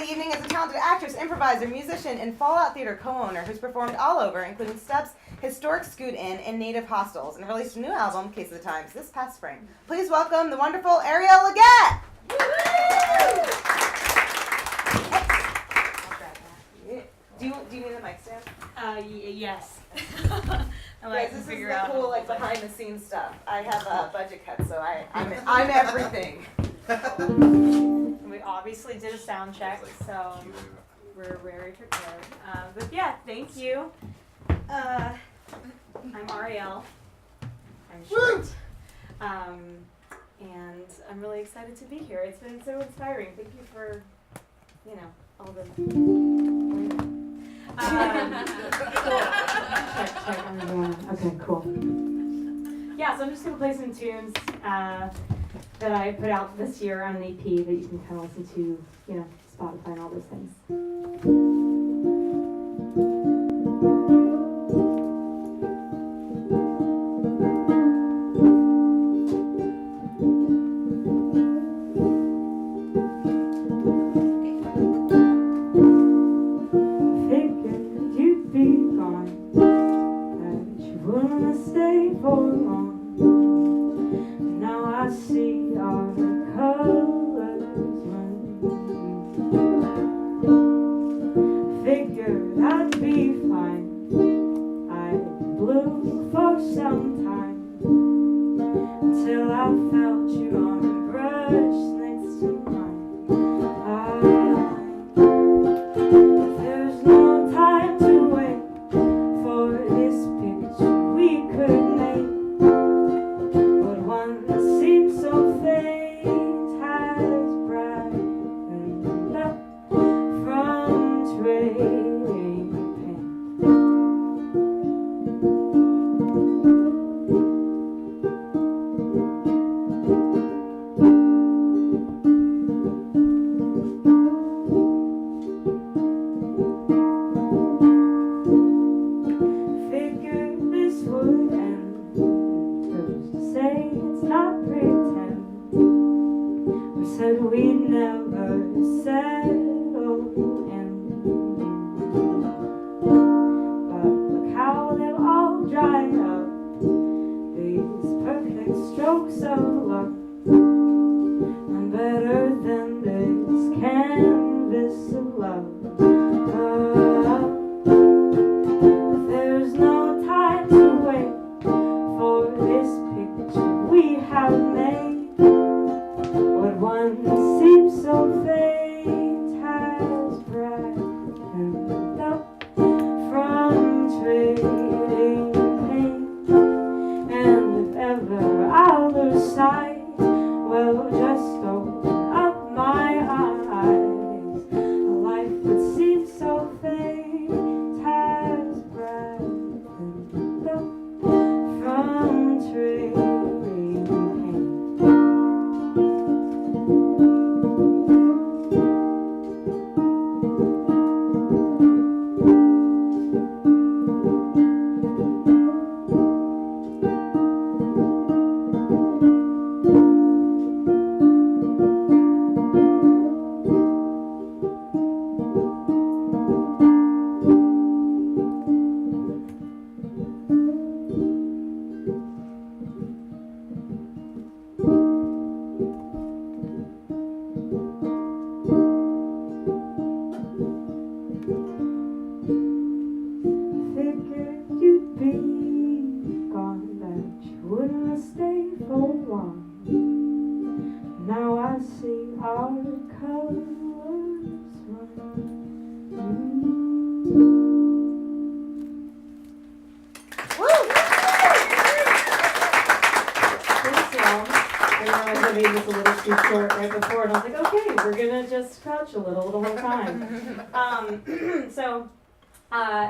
evening is a talented actress, improviser, musician, and Fallout Theater co-owner who's performed all over, including Stubbs' historic Scoot Inn and Native Hostels, and released a new album, Case of the Times, this past spring. Please welcome the wonderful Arielle Laguette! Do you need a mic stand? Yes. Guys, this is the cool, behind the scenes stuff. I have a budget cut, so I'm everything. We obviously did a sound check, so we're very prepared. But yeah, thank you. I'm Arielle. I'm short. And I'm really excited to be here. It's been so inspiring. Thank you for, all the... Okay, cool. Yeah, so I'm just going to play some tunes that I put out this year on an EP that you can kind of listen to, Spotify and all those things.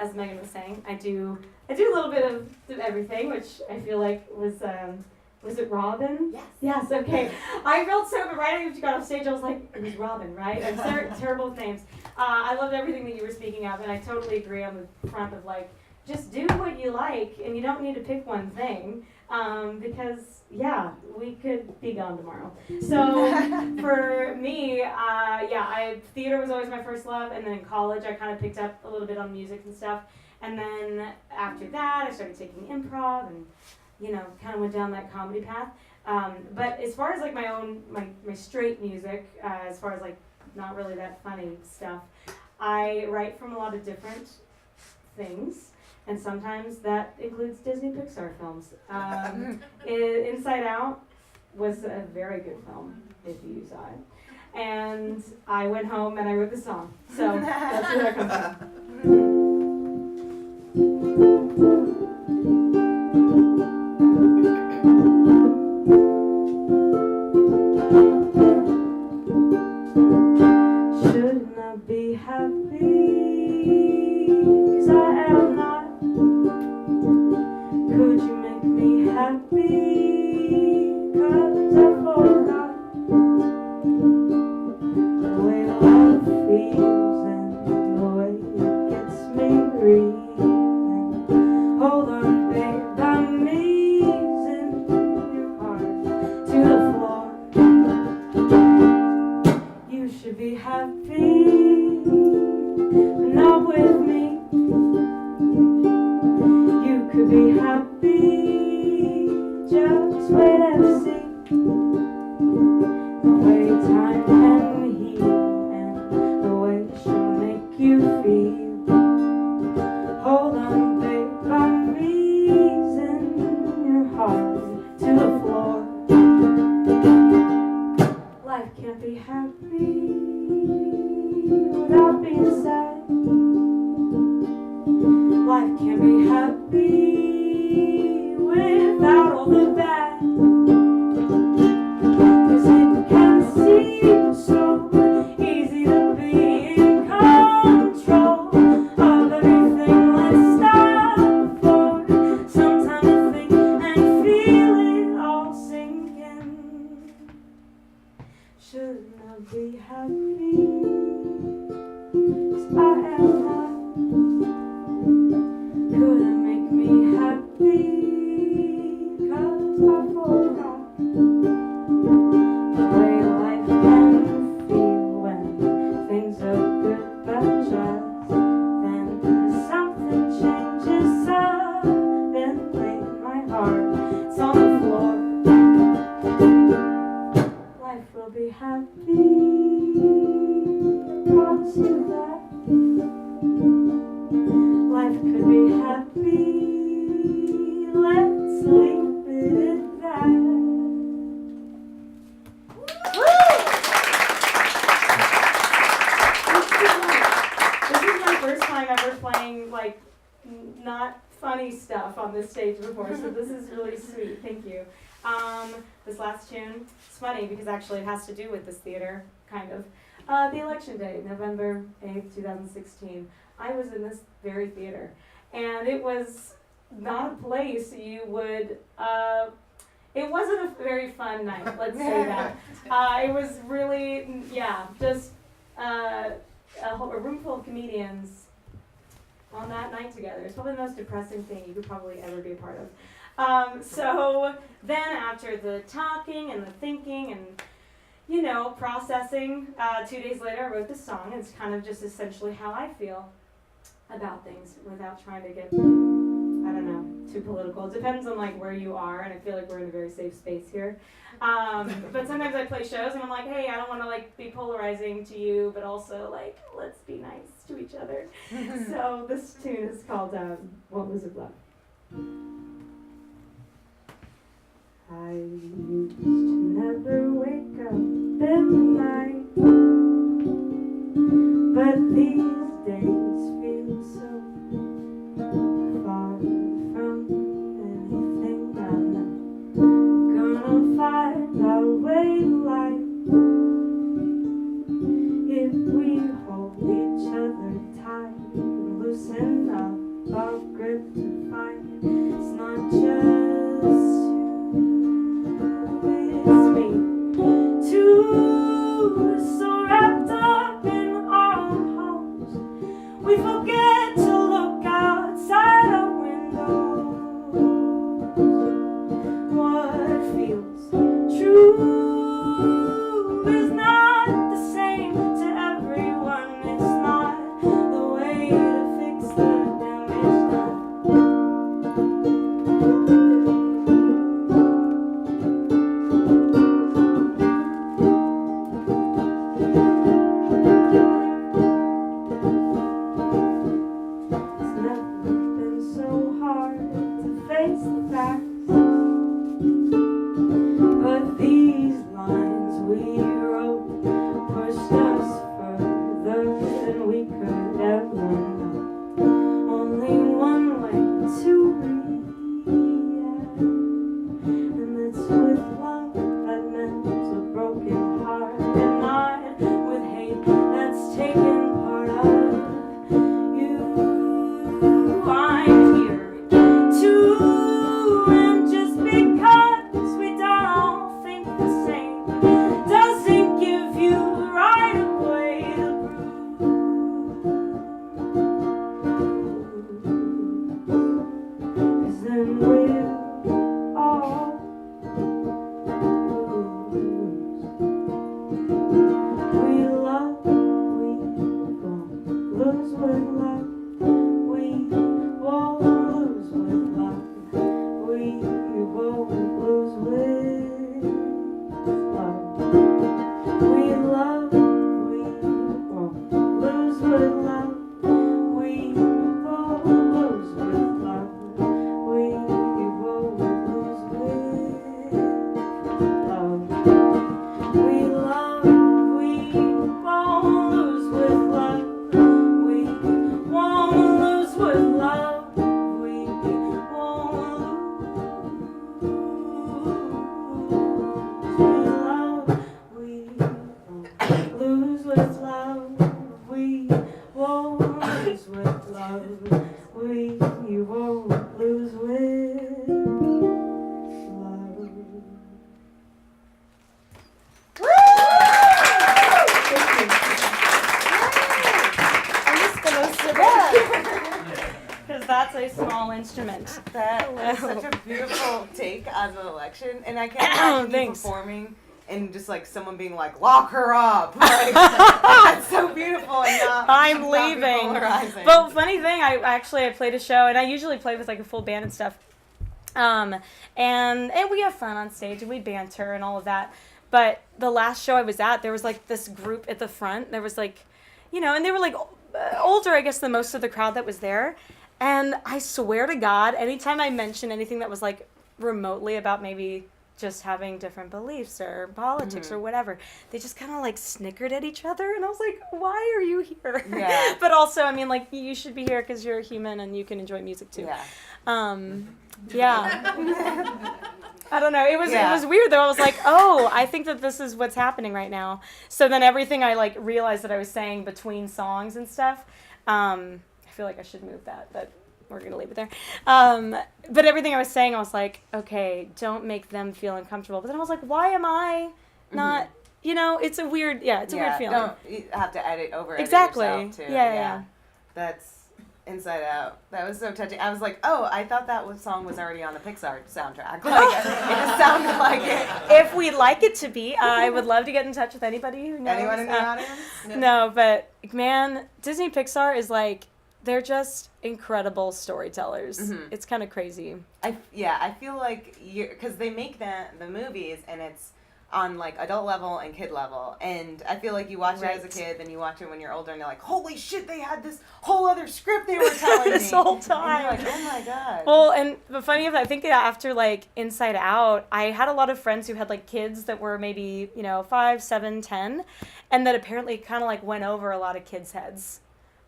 As Megan was saying, I do a little bit of everything, which I feel like was it Robin? Yes. Yes, okay. I felt so good right after you got off stage. I was like, it was Robin, right? I'm terrible with names. I loved everything that you were speaking of, and I totally agree on the front of just do what you like, and you don't need to pick one thing. because, yeah, we could be gone tomorrow. So for me, theater was always my first love, and then in college I kind of picked up a little bit on music and stuff. And then after that, I started taking improv and, kind of went down that comedy path. But as far as like my straight music, as far as like not really that funny stuff, I write from a lot of different things, and sometimes that includes Disney Pixar films. Inside Out was a very good film, if you saw it. And I went home and I wrote the song. So that's where that comes from. Shouldn't I be happy? 'Cause I am not. Could you make me happy? 'Cause I forgot the way love feels and the way it gets me breathing. Hold on, babe, I'm easing your heart to the floor. You should be happy, but not with me. You could be happy, just wait and see. The way time can heal and the way she'll make you feel. Hold on, babe, I'm easing your heart to the floor. Life can't be happy without being sad. Life can't be happy without all the bad. 'Cause it can seem so easy to be in control of everything. Let's stop for some time to think and feel it all sink in. Shouldn't I be happy? 'Cause I am not. Could it make me happy? 'Cause I forgot the way life can feel when things are good but just then something changes suddenly in my heart. It's on the floor. Life will be happy, I promise you that. Life could be happy, let's leave it at that. This is my first time ever playing, like, not funny stuff on this stage before, so this is really sweet. Thank you. This last tune, it's funny because actually it has to do with this theater, kind of. The election day, November 8th, 2016. I was in this very theater, and it was not a place you would, it wasn't a very fun night, let's say that. It was really, just a room full of comedians on that night together. It's probably the most depressing thing you could probably ever be a part of. So then after the talking and the thinking and processing, 2 days later I wrote this song. It's kind of just essentially how I feel about things without trying to get, too political. It depends on like where you are, and I feel like we're in a very safe space here. But sometimes I play shows and I'm like, hey, I don't want to like be polarizing to you, but also like, let's be nice to each other. So this tune is called What Was It Love? I used to never wake up in the night, but these days feel so far from anything I know. Gonna find our way to life if we hold each other tight and loosen up our grip to fight. It's not just it's me. Two That's a small instrument. That was such a beautiful take on the election, and I can't imagine you performing and just like someone being like, "Lock her up!" Like, that's so beautiful. And I'm leaving. But funny thing, I played a show, and I usually play with like a full band and stuff. And we have fun on stage, and we banter and all of that. But the last show I was at, there was like this group at the front. There was like, and they were like older, I guess, than most of the crowd that was there. And I swear to God, anytime I mention anything that was like remotely about maybe just having different beliefs or politics or whatever, they just kind of like snickered at each other. And I was like, why are you here? Yeah. But also, I mean, like, you should be here because you're a human and you can enjoy music too. Yeah. Yeah. I don't know. It was weird though. I was like, oh, I think that this is what's happening right now. So then everything I like realized that I was saying between songs and stuff, I feel like I should move that, but we're going to leave it there. But everything I was saying, I was like, okay, don't make them feel uncomfortable. But then I was like, why am I not, it's a weird, it's a weird feeling. Don't you have to edit over exactly. yourself too. Yeah. That's Inside Out. That was so touching. I was like, oh, I thought that song was already on the Pixar soundtrack. Like, it just sounded like it. If we'd like it to be, I would love to get in touch with anybody who knows. Anyone in the audience? No, but man, Disney Pixar is like, they're just incredible storytellers. Mm-hmm. It's kind of crazy. I feel like because they make the movies and it's on like adult level and kid level, and I feel like you watch it as a kid, then you watch it when you're older, and you're like, holy shit, they had this whole other script they were telling this whole time. And you're like, oh my god. Well, and the funny of it, I think after like Inside Out, I had a lot of friends who had like kids that were maybe 5, 7, 10, and that apparently kind of like went over a lot of kids' heads.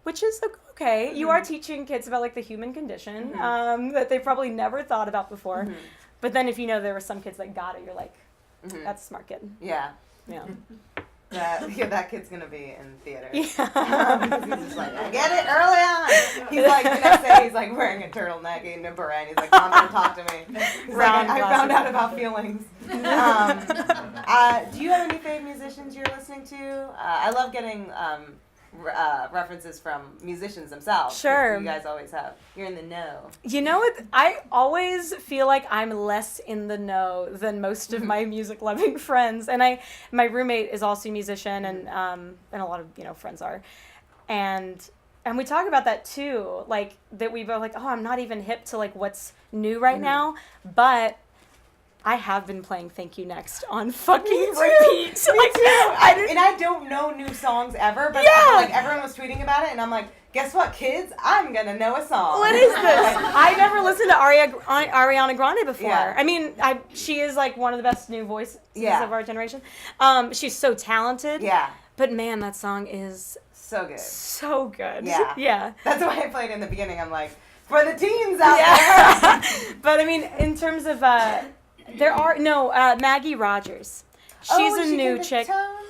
Which is okay. Mm-hmm. You are teaching kids about like the human condition that they probably never thought about before. Mm-hmm. But then if there were some kids that got it, you're like, that's a smart kid. Yeah. Yeah. That kid's gonna be in theater. Yeah. He's just like, I get it early on. He's like, the next day he's like wearing a turtleneck and a beret. He's like, Mom, don't talk to me. He's like, I found out about feelings. Do you have any favorite musicians you're listening to? I love getting references from musicians themselves. Sure. You guys always have. You're in the know. You know what? I always feel like I'm less in the know than most of my music-loving friends. And my roommate is also a musician, and a lot of friends are, and we talk about that too. Like that we both like, oh, I'm not even hip to like what's new right now, but I have been playing Thank You Next on fucking repeat. Me too. I don't know new songs ever, but like everyone was tweeting about it, and I'm like, guess what, kids? I'm gonna know a song. What is this? I never listened to Ariana Grande before. Yeah. I mean, she is like one of the best new voices of our generation. She's so talented. Yeah. But man, that song is so good. So good. Yeah. Yeah. That's why I played in the beginning. I'm like, for the teens out there. But I mean, in terms of Maggie Rogers. She's a new chick.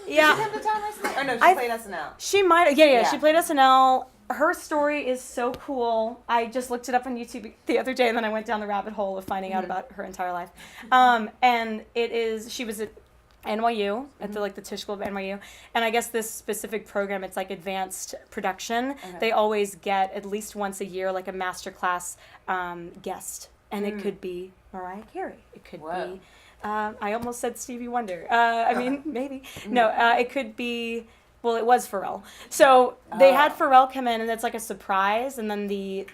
Yeah. Did she come to town recently? Or no, she played SNL. She might. Yeah. She played SNL. Her story is so cool. I just looked it up on YouTube the other day, and then I went down the rabbit hole of finding out about her entire life. And she was at NYU, at the Tisch School of NYU, and I guess this specific program, it's like advanced production. Okay. They always get at least once a year like a masterclass guest, and it could be Mariah Carey. It could be, I almost said Stevie Wonder. I mean, maybe. No, it could be, well, it was Pharrell. So they had Pharrell come in, and it's like a surprise, and then the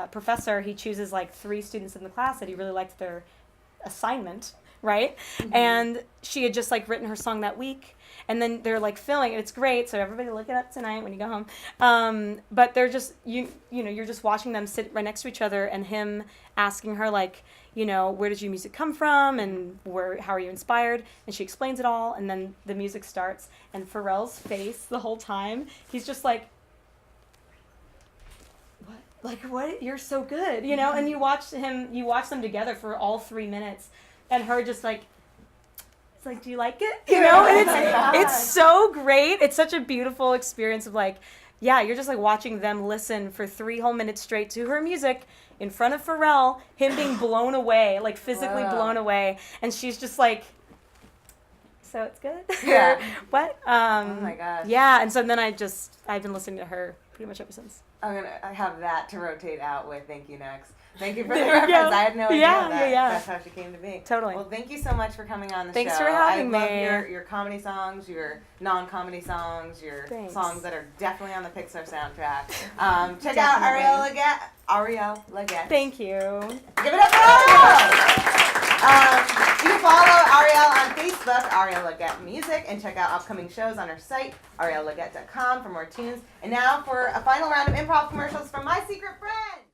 professor, he chooses like 3 students in the class that he really liked their assignment, right? Mm-hmm. And she had just like written her song that week, and then they're like filming it. It's great, so everybody look it up tonight when you go home. But they're just you know you're just watching them sit right next to each other, and him asking her like, where did your music come from, and how are you inspired? And she explains it all, and then the music starts, and Pharrell's face the whole time, he's just like, what? You're so good, And you watch them together for all 3 minutes, and her just like, it's like, do you like it? And it's so great. It's such a beautiful experience of like, yeah, you're just like watching them listen for 3 whole minutes straight to her music in front of Pharrell, him being blown away, like physically blown away, and she's just like, so it's good? Yeah. What? Oh my gosh. Yeah, and so then I've been listening to her pretty much ever since. I have that to rotate out with Thank You Next. Thank you for the reference. I had no idea that's how she came to be. Totally. Well, thank you so much for coming on the show. Thanks for having me. I love your comedy songs, your non-comedy songs, your songs that are definitely on the Pixar soundtrack. Check out Arielle Laguette. Thank you. Give it up for Arielle! You can follow Arielle on Facebook, Arielle Laguette Music, and check out upcoming shows on her site, ariellelaguette.com, for more tunes. And now for a final round of improv commercials from My Secret Friend.